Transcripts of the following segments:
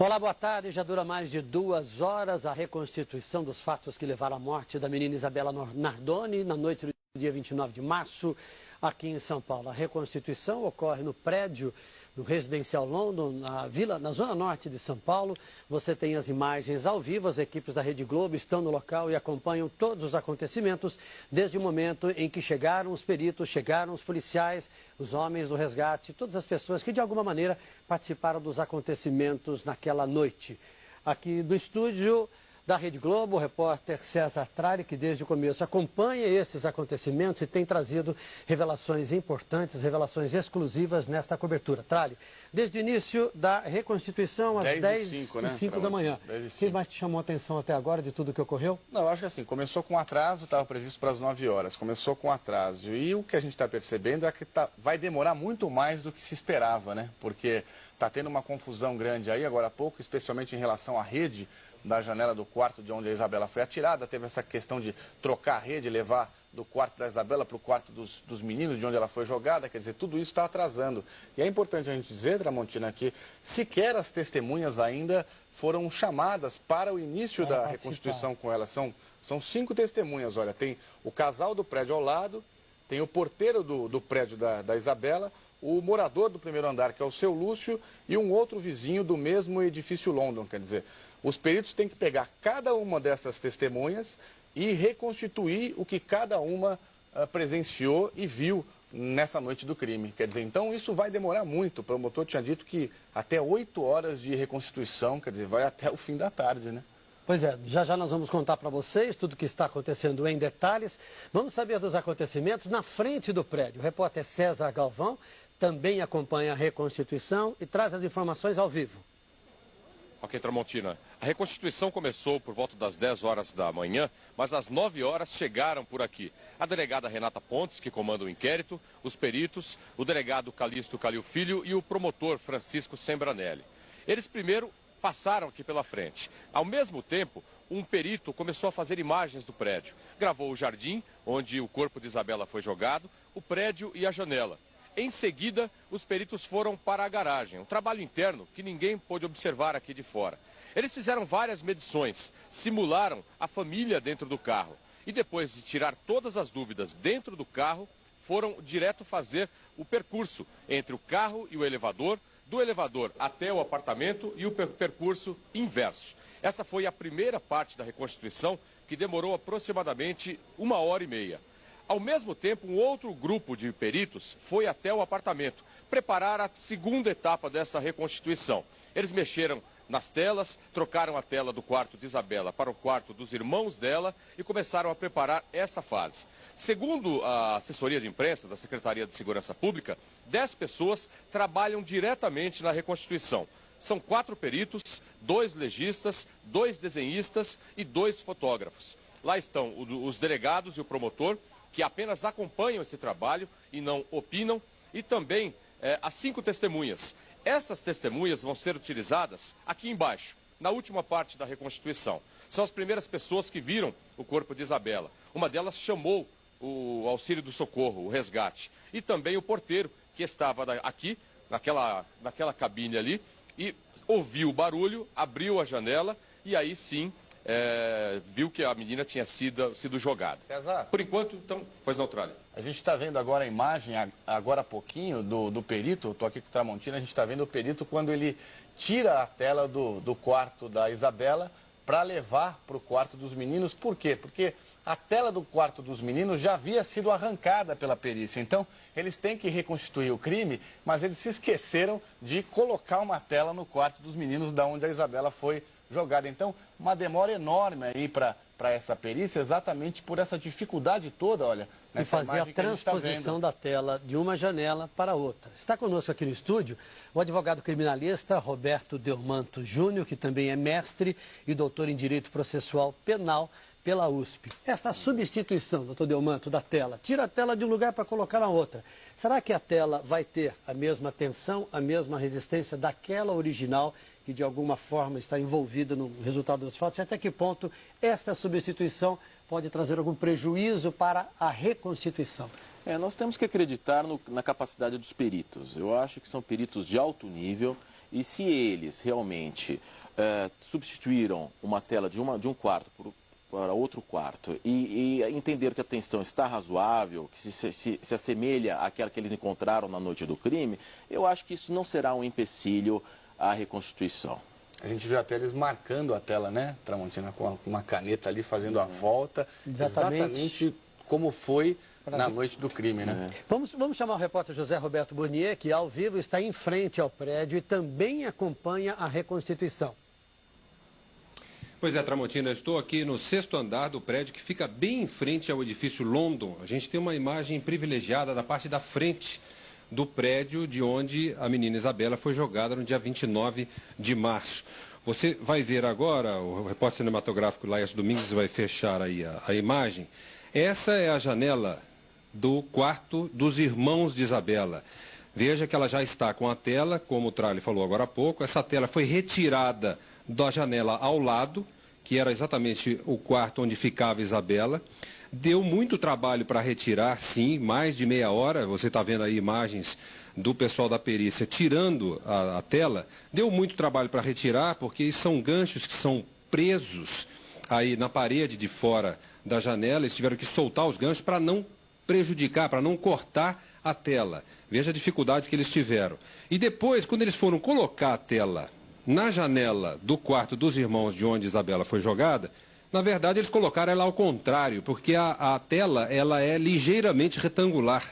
Olá, boa tarde. Já dura mais de 2 horas a reconstituição dos fatos que levaram à morte da menina Isabela Nardoni na noite do dia 29 de março, aqui em São Paulo. A reconstituição ocorre no prédio do Residencial London, na zona norte de São Paulo. Você tem as imagens ao vivo, as equipes da Rede Globo estão no local e acompanham todos os acontecimentos, desde o momento em que chegaram os peritos, chegaram os policiais, os homens do resgate, todas as pessoas que de alguma maneira participaram dos acontecimentos naquela noite. Aqui do estúdio da Rede Globo, o repórter César Tralli, que desde o começo acompanha esses acontecimentos e tem trazido revelações importantes, revelações exclusivas nesta cobertura. Tralli, desde o início da reconstituição, às 10h05 da manhã. O que mais te chamou a atenção até agora de tudo o que ocorreu? Não, eu acho que assim, começou com atraso, estava previsto para as 9 horas, começou com atraso. E o que a gente está percebendo é que vai demorar muito mais do que se esperava, né? Porque está tendo uma confusão grande aí, agora há pouco, especialmente em relação à rede da janela do quarto de onde a Isabela foi atirada. Teve essa questão de trocar a rede, levar do quarto da Isabela para o quarto dos meninos, de onde ela foi jogada. Quer dizer, tudo isso está atrasando. E é importante a gente dizer, Tramontina, que sequer as testemunhas ainda foram chamadas para o início da reconstituição com ela. São 5 testemunhas, olha, tem o casal do prédio ao lado, tem o porteiro do prédio da Isabela, o morador do primeiro andar, que é o seu Lúcio, e um outro vizinho do mesmo edifício London. Quer dizer, os peritos têm que pegar cada uma dessas testemunhas e reconstituir o que cada uma presenciou e viu nessa noite do crime. Quer dizer, então isso vai demorar muito. O promotor tinha dito que até 8 horas de reconstituição, quer dizer, vai até o fim da tarde, né? Pois é, já nós vamos contar para vocês tudo o que está acontecendo em detalhes. Vamos saber dos acontecimentos na frente do prédio. O repórter César Galvão também acompanha a reconstituição e traz as informações ao vivo. Ok, Tramontina. A reconstituição começou por volta das 10 horas da manhã, mas às 9 horas chegaram por aqui a delegada Renata Pontes, que comanda o inquérito, os peritos, o delegado Calixto Calil Filho e o promotor Francisco Sembranelli. Eles primeiro passaram aqui pela frente. Ao mesmo tempo, um perito começou a fazer imagens do prédio. Gravou o jardim, onde o corpo de Isabela foi jogado, o prédio e a janela. Em seguida, os peritos foram para a garagem, um trabalho interno que ninguém pôde observar aqui de fora. Eles fizeram várias medições, simularam a família dentro do carro e depois de tirar todas as dúvidas dentro do carro, foram direto fazer o percurso entre o carro e o elevador, do elevador até o apartamento e o percurso inverso. Essa foi a primeira parte da reconstituição, que demorou aproximadamente 1h30. Ao mesmo tempo, um outro grupo de peritos foi até o apartamento preparar a segunda etapa dessa reconstituição. Eles mexeram nas telas, trocaram a tela do quarto de Isabela para o quarto dos irmãos dela e começaram a preparar essa fase. Segundo a assessoria de imprensa da Secretaria de Segurança Pública, 10 pessoas trabalham diretamente na reconstituição. São 4 peritos, 2 legistas, 2 desenhistas e 2 fotógrafos. Lá estão os delegados e o promotor, que apenas acompanham esse trabalho e não opinam, e também as 5 testemunhas. Essas testemunhas vão ser utilizadas aqui embaixo, na última parte da reconstituição. São as primeiras pessoas que viram o corpo de Isabela. Uma delas chamou o auxílio do socorro, o resgate. E também o porteiro, que estava aqui, naquela cabine ali, e ouviu o barulho, abriu a janela e aí sim viu que a menina tinha sido jogada. César, por enquanto, então, pois não, Tralli. A gente está vendo agora a imagem, agora há pouquinho, do perito. Eu estou aqui com o Tramontina, a gente está vendo o perito quando ele tira a tela do quarto da Isabela para levar para o quarto dos meninos. Por quê? Porque a tela do quarto dos meninos já havia sido arrancada pela perícia. Então, eles têm que reconstituir o crime, mas eles se esqueceram de colocar uma tela no quarto dos meninos, da onde a Isabela foi jogada. Então, uma demora enorme aí para essa perícia, exatamente por essa dificuldade toda, olha, e fazer a transposição da tela de uma janela para outra. Está conosco aqui no estúdio o advogado criminalista Roberto Delmanto Júnior, que também é mestre e doutor em Direito Processual Penal pela USP. Esta substituição, doutor Delmanto, da tela, tira a tela de um lugar para colocar na outra. Será que a tela vai ter a mesma tensão, a mesma resistência daquela original que de alguma forma está envolvida no resultado dos fatos? E até que ponto esta substituição pode trazer algum prejuízo para a reconstituição? Nós temos que acreditar na capacidade dos peritos. Eu acho que são peritos de alto nível E se eles realmente substituíram uma tela de um quarto para outro quarto e entenderam que a tensão está razoável, que se assemelha àquela que eles encontraram na noite do crime, eu acho que isso não será um empecilho à reconstituição. A gente viu até eles marcando a tela, né, Tramontina, com uma caneta ali, fazendo a volta, exatamente como foi na noite do crime, né? Vamos chamar o repórter José Roberto Burnier, que ao vivo está em frente ao prédio e também acompanha a reconstituição. Pois é, Tramontina, estou aqui no 6º andar do prédio que fica bem em frente ao edifício London. A gente tem uma imagem privilegiada da parte da frente do prédio de onde a menina Isabela foi jogada no dia 29 de março. Você vai ver agora, o repórter cinematográfico Laércio Domingues vai fechar aí a imagem. Essa é a janela do quarto dos irmãos de Isabela. Veja que ela já está com a tela, como o Trali falou agora há pouco. Essa tela foi retirada da janela ao lado, que era exatamente o quarto onde ficava Isabela. Deu muito trabalho para retirar, sim, mais de meia hora. Você está vendo aí imagens do pessoal da perícia tirando a tela. Deu muito trabalho para retirar, porque são ganchos que são presos aí na parede de fora da janela. Eles tiveram que soltar os ganchos para não prejudicar, para não cortar a tela. Veja a dificuldade que eles tiveram. E depois, quando eles foram colocar a tela na janela do quarto dos irmãos de onde Isabela foi jogada, na verdade eles colocaram ela ao contrário, porque a tela ela é ligeiramente retangular.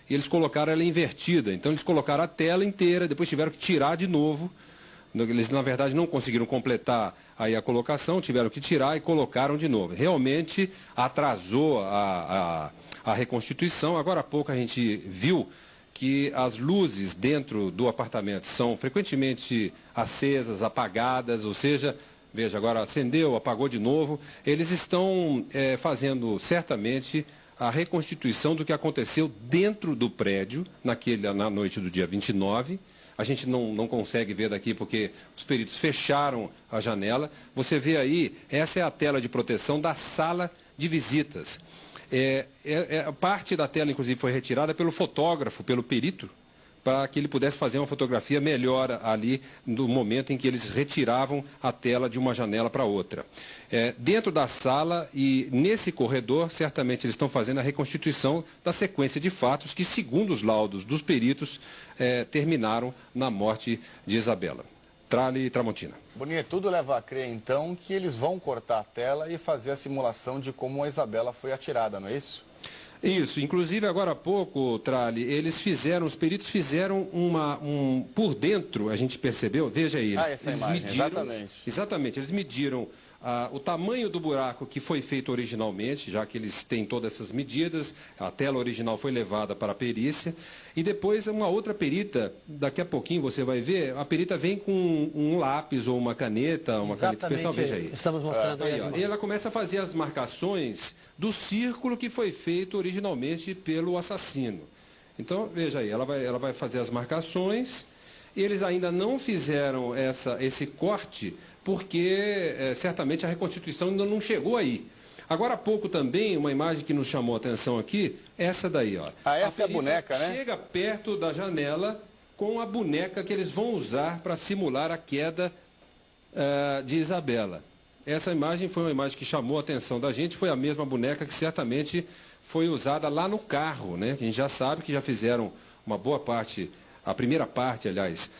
E eles colocaram ela invertida. Então eles colocaram a tela inteira, depois tiveram que tirar de novo. Eles, na verdade, não conseguiram completar aí a colocação, tiveram que tirar e colocaram de novo. Realmente atrasou a reconstituição. Agora há pouco a gente viu que as luzes dentro do apartamento são frequentemente acesas, apagadas, ou seja, veja, agora acendeu, apagou de novo. Eles estão fazendo certamente a reconstituição do que aconteceu dentro do prédio na noite do dia 29. A gente não consegue ver daqui porque os peritos fecharam a janela. Você vê aí, essa é a tela de proteção da sala de visitas. Parte da tela, inclusive, foi retirada pelo fotógrafo, pelo perito, para que ele pudesse fazer uma fotografia melhor ali no momento em que eles retiravam a tela de uma janela para outra. Dentro da sala e nesse corredor, certamente eles estão fazendo a reconstituição da sequência de fatos que, segundo os laudos dos peritos, terminaram na morte de Isabela. Trali e Tramontina. Burnier, tudo leva a crer, então, que eles vão cortar a tela e fazer a simulação de como a Isabela foi atirada, não é isso? Isso, inclusive agora há pouco, Trali, os peritos fizeram por dentro, a gente percebeu, veja aí, eles mediram, exatamente, eles mediram o tamanho do buraco que foi feito originalmente, já que eles têm todas essas medidas, a tela original foi levada para a perícia, e depois uma outra perita, daqui a pouquinho você vai ver, a perita vem com um lápis ou uma caneta especial, veja aí. Estamos mostrando aí. E ela começa a fazer as marcações do círculo que foi feito originalmente pelo assassino. Então, veja aí, ela vai fazer as marcações, e eles ainda não fizeram esse corte, porque certamente a reconstituição ainda não chegou aí. Agora há pouco também, uma imagem que nos chamou a atenção aqui, essa daí, ó. Essa é a boneca, né? Chega perto da janela com a boneca que eles vão usar para simular a queda de Isabela. Essa imagem foi uma imagem que chamou a atenção da gente, foi a mesma boneca que certamente foi usada lá no carro, né? A gente já sabe que já fizeram uma boa parte, a primeira parte, aliás,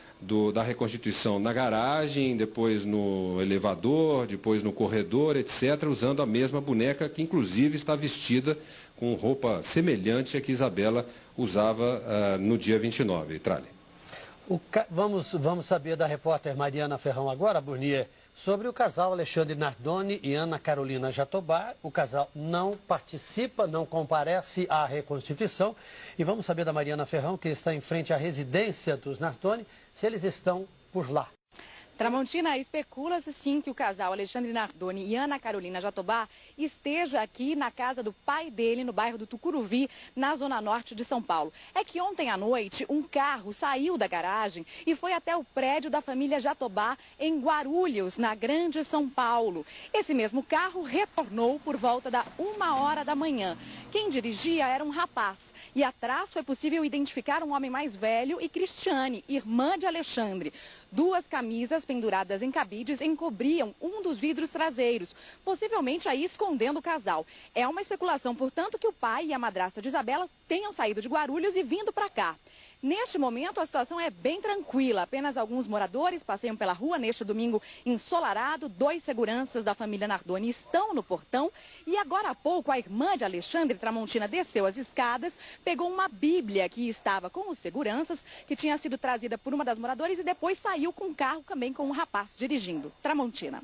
da reconstituição na garagem, depois no elevador, depois no corredor, etc., usando a mesma boneca que, inclusive, está vestida com roupa semelhante à que Isabela usava no dia 29. Trali. Vamos saber da repórter Mariana Ferrão agora, Burnier, sobre o casal Alexandre Nardoni e Ana Carolina Jatobá. O casal não participa, não comparece à reconstituição. E vamos saber da Mariana Ferrão, que está em frente à residência dos Nardoni, se eles estão por lá. Tramontina, especula-se sim que o casal Alexandre Nardoni e Ana Carolina Jatobá esteja aqui na casa do pai dele, no bairro do Tucuruvi, na zona norte de São Paulo. É que ontem à noite um carro saiu da garagem e foi até o prédio da família Jatobá em Guarulhos, na Grande São Paulo. Esse mesmo carro retornou por volta da 1h da manhã. Quem dirigia era um rapaz. E atrás foi possível identificar um homem mais velho e Cristiane, irmã de Alexandre. 2 camisas penduradas em cabides encobriam um dos vidros traseiros, possivelmente aí escondendo o casal. É uma especulação, portanto, que o pai e a madrasta de Isabela tenham saído de Guarulhos e vindo para cá. Neste momento, a situação é bem tranquila. Apenas alguns moradores passeiam pela rua neste domingo ensolarado. 2 seguranças da família Nardoni estão no portão. E agora há pouco, a irmã de Alexandre Tramontina desceu as escadas, pegou uma Bíblia que estava com os seguranças, que tinha sido trazida por uma das moradoras, e depois saiu com um carro também com um rapaz dirigindo. Tramontina.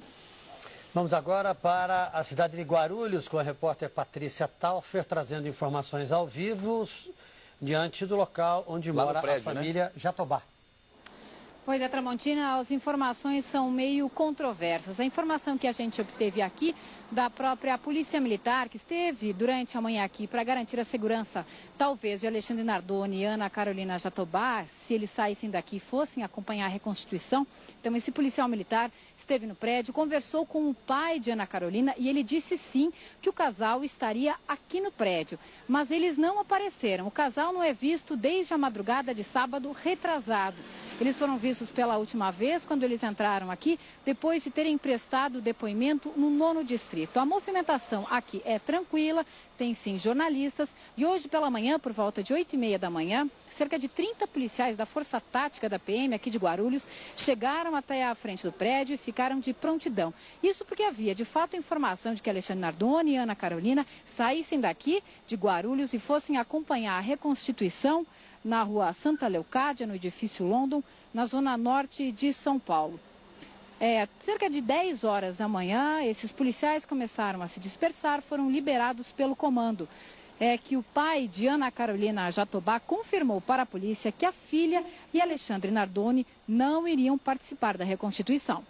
Vamos agora para a cidade de Guarulhos com a repórter Patrícia Taufer, trazendo informações ao vivo diante do local onde mora a família Jatobá. Pois é, Tramontina, as informações são meio controversas. A informação que a gente obteve aqui da própria Polícia Militar, que esteve durante a manhã aqui para garantir a segurança, talvez, de Alexandre Nardoni e Ana Carolina Jatobá, se eles saíssem daqui e fossem acompanhar a reconstituição. Então, esse policial militar esteve no prédio, conversou com o pai de Ana Carolina e ele disse sim que o casal estaria aqui no prédio. Mas eles não apareceram. O casal não é visto desde a madrugada de sábado retrasado. Eles foram vistos pela última vez quando eles entraram aqui, depois de terem prestado depoimento no 9º distrito. A movimentação aqui é tranquila, tem sim jornalistas. E hoje pela manhã, por volta de 8h30 da manhã, cerca de 30 policiais da Força Tática da PM aqui de Guarulhos chegaram até a frente do prédio e ficaram de prontidão. Isso porque havia, de fato, informação de que Alexandre Nardoni e Ana Carolina saíssem daqui de Guarulhos e fossem acompanhar a reconstituição na rua Santa Leocádia, no edifício London, na zona norte de São Paulo. Cerca de 10 horas da manhã, esses policiais começaram a se dispersar, foram liberados pelo comando. É que o pai de Ana Carolina Jatobá confirmou para a polícia que a filha e Alexandre Nardoni não iriam participar da reconstituição.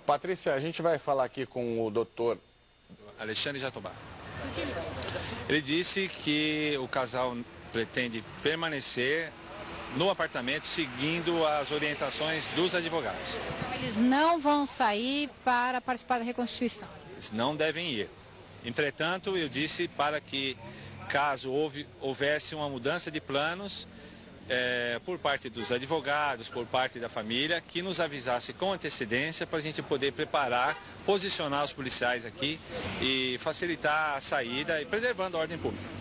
Patrícia, a gente vai falar aqui com o doutor Alexandre Jatobá. Ele disse que o casal pretende permanecer no apartamento seguindo as orientações dos advogados. Então, eles não vão sair para participar da reconstituição? Eles não devem ir. Entretanto, eu disse para que, caso houvesse uma mudança de planos por parte dos advogados, por parte da família, que nos avisasse com antecedência para a gente poder preparar, posicionar os policiais aqui e facilitar a saída e preservando a ordem pública.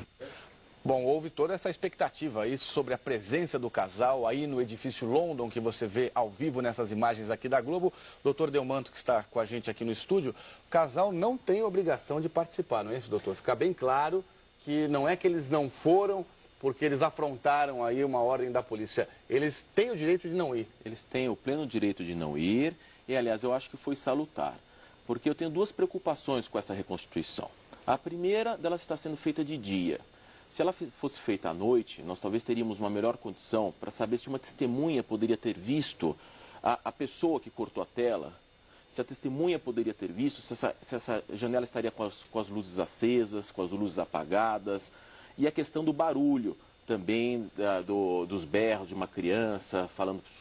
Bom, houve toda essa expectativa aí sobre a presença do casal aí no edifício London, que você vê ao vivo nessas imagens aqui da Globo. Doutor Delmanto, que está com a gente aqui no estúdio, o casal não tem obrigação de participar, não é isso, doutor? Fica bem claro que não é que eles não foram porque eles afrontaram aí uma ordem da polícia. Eles têm o direito de não ir. Eles têm o pleno direito de não ir e, aliás, eu acho que foi salutar, porque eu tenho 2 preocupações com essa reconstituição. A primeira delas está sendo feita de dia. Se ela fosse feita à noite, nós talvez teríamos uma melhor condição para saber se uma testemunha poderia ter visto a pessoa que cortou a tela, se a testemunha poderia ter visto, se essa janela estaria com as luzes acesas, com as luzes apagadas, e a questão do barulho também, dos berros de uma criança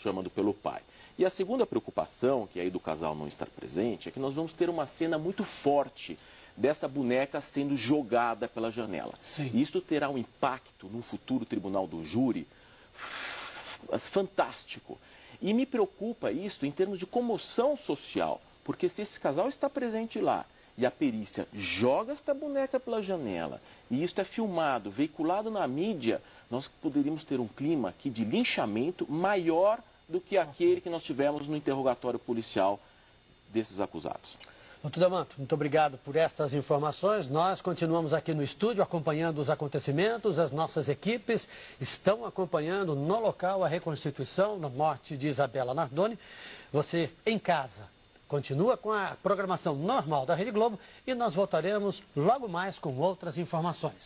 chamando pelo pai. E a segunda preocupação, que aí do casal não estar presente, é que nós vamos ter uma cena muito forte dessa boneca sendo jogada pela janela. Sim. E isso terá um impacto no futuro tribunal do júri fantástico. E me preocupa isso em termos de comoção social, porque se esse casal está presente lá e a perícia joga esta boneca pela janela e isso é filmado, veiculado na mídia, nós poderíamos ter um clima aqui de linchamento maior do que aquele que nós tivemos no interrogatório policial desses acusados. Doutor Delmanto, muito obrigado por estas informações. Nós continuamos aqui no estúdio acompanhando os acontecimentos. As nossas equipes estão acompanhando no local a reconstituição da morte de Isabela Nardoni. Você em casa continua com a programação normal da Rede Globo e nós voltaremos logo mais com outras informações.